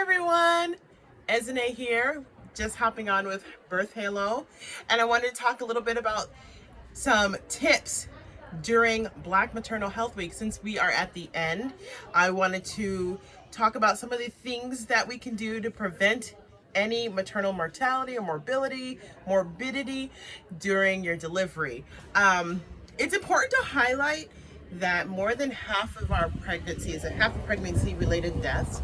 everyone, Ezinne here, just hopping on with Birth Halo, and I wanted to talk a little bit about some tips during Black Maternal Health Week. Since we are at the end, I wanted to talk about some of the things that we can do to prevent any maternal mortality or morbidity during your delivery. It's important to highlight that more than half of our pregnancies and half of pregnancy related deaths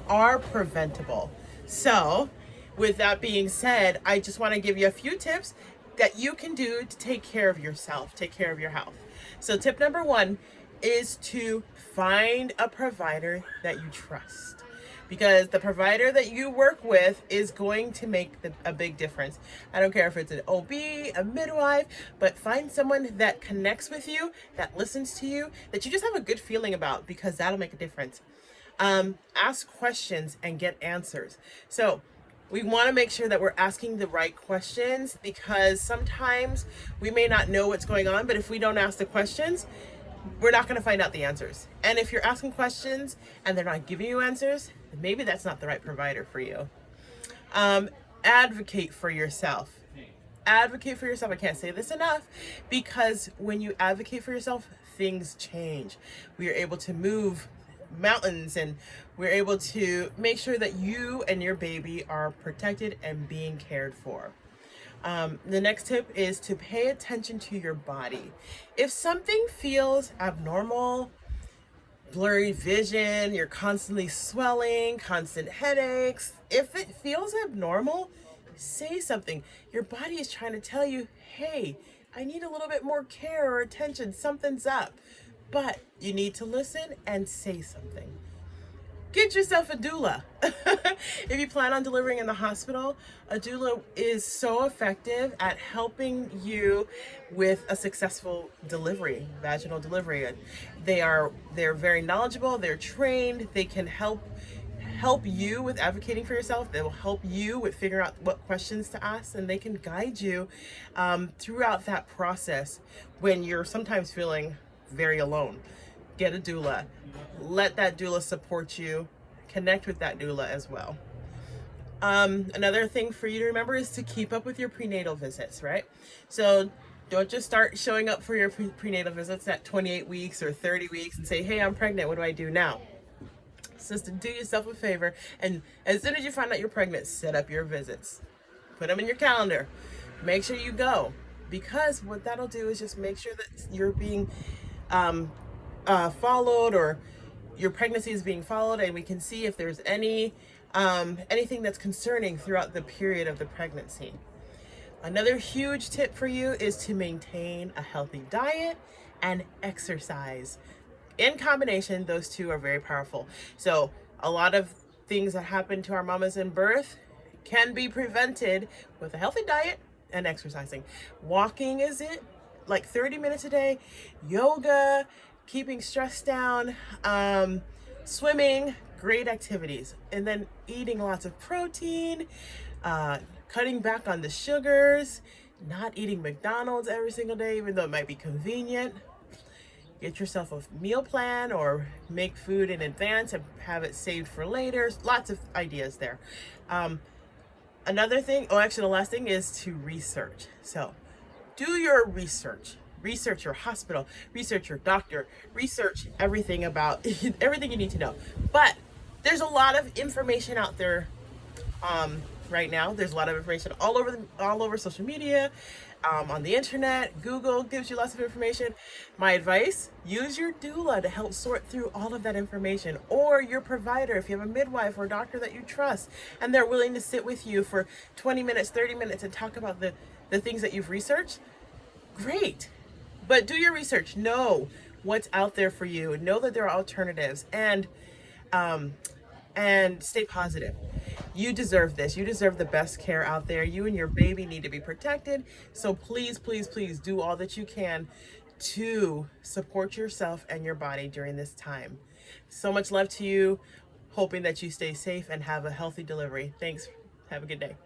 are preventable. So, with that being said, I just want to give you a few tips that you can do to take care of yourself, take care of your health. So, tip number one is to find a provider that you trust, because the provider that you work with is going to make a big difference. I don't care if it's an OB, a midwife, but find someone that connects with you, that listens to you, that you just have a good feeling about, because that'll make a difference. Ask questions and get answers. So we want to make sure that we're asking the right questions, because sometimes we may not know what's going on, but if we don't ask the questions, we're not going to find out the answers. And if you're asking questions and they're not giving you answers, then maybe that's not the right provider for you. Advocate for yourself. Advocate for yourself. I can't say this enough, because when you advocate for yourself, things change. We are able to move mountains, and we're able to make sure that you and your baby are protected and being cared for. The next tip is to pay attention to your body. If something feels abnormal, blurry vision, you're constantly swelling, constant headaches, if it feels abnormal, say something. Your body is trying to tell you, hey, I need a little bit more care or attention, something's up. But you need to listen and say something. Get yourself a doula. If you plan on delivering in the hospital, a doula is so effective at helping you with a successful delivery, vaginal delivery. And they're very knowledgeable, they're trained, they can help you with advocating for yourself. They will help you with figuring out what questions to ask, and they can guide you throughout that process when you're sometimes feeling very alone. Get a doula. Let that doula support you. Connect with that doula as well. Another thing for you to remember is to keep up with your prenatal visits, right? So don't just start showing up for your prenatal visits at 28 weeks or 30 weeks and say, hey, I'm pregnant, what do I do now? Sister, do yourself a favor, and as soon as you find out you're pregnant, set up your visits. Put them in your calendar. Make sure you go, because what that'll do is just make sure that you're being followed, or your pregnancy is being followed, and we can see if there's anything that's concerning throughout the period of the pregnancy. Another huge tip for you is to maintain a healthy diet and exercise. In combination, those two are very powerful. So a lot of things that happen to our mamas in birth can be prevented with a healthy diet and exercising. Walking is it, like 30 minutes a day, yoga, keeping stress down, swimming, great activities. And then eating lots of protein, cutting back on the sugars, not eating McDonald's every single day, even though it might be convenient. Get yourself a meal plan, or make food in advance and have it saved for later. Lots of ideas there. Another thing, actually the last thing, is to research. So do your research. Research your hospital, research your doctor, research everything about everything you need to know. But there's a lot of information out there right now. There's a lot of information all over social media, on the internet. Google gives you lots of information. My advice, use your doula to help sort through all of that information, or your provider if you have a midwife or doctor that you trust and they're willing to sit with you for 20 minutes, 30 minutes and talk about the things that you've researched. Great. But do your research. Know what's out there for you. Know that there are alternatives, and stay positive. You deserve this. You deserve the best care out there. You and your baby need to be protected. So please, please, please do all that you can to support yourself and your body during this time. So much love to you. Hoping that you stay safe and have a healthy delivery. Thanks. Have a good day.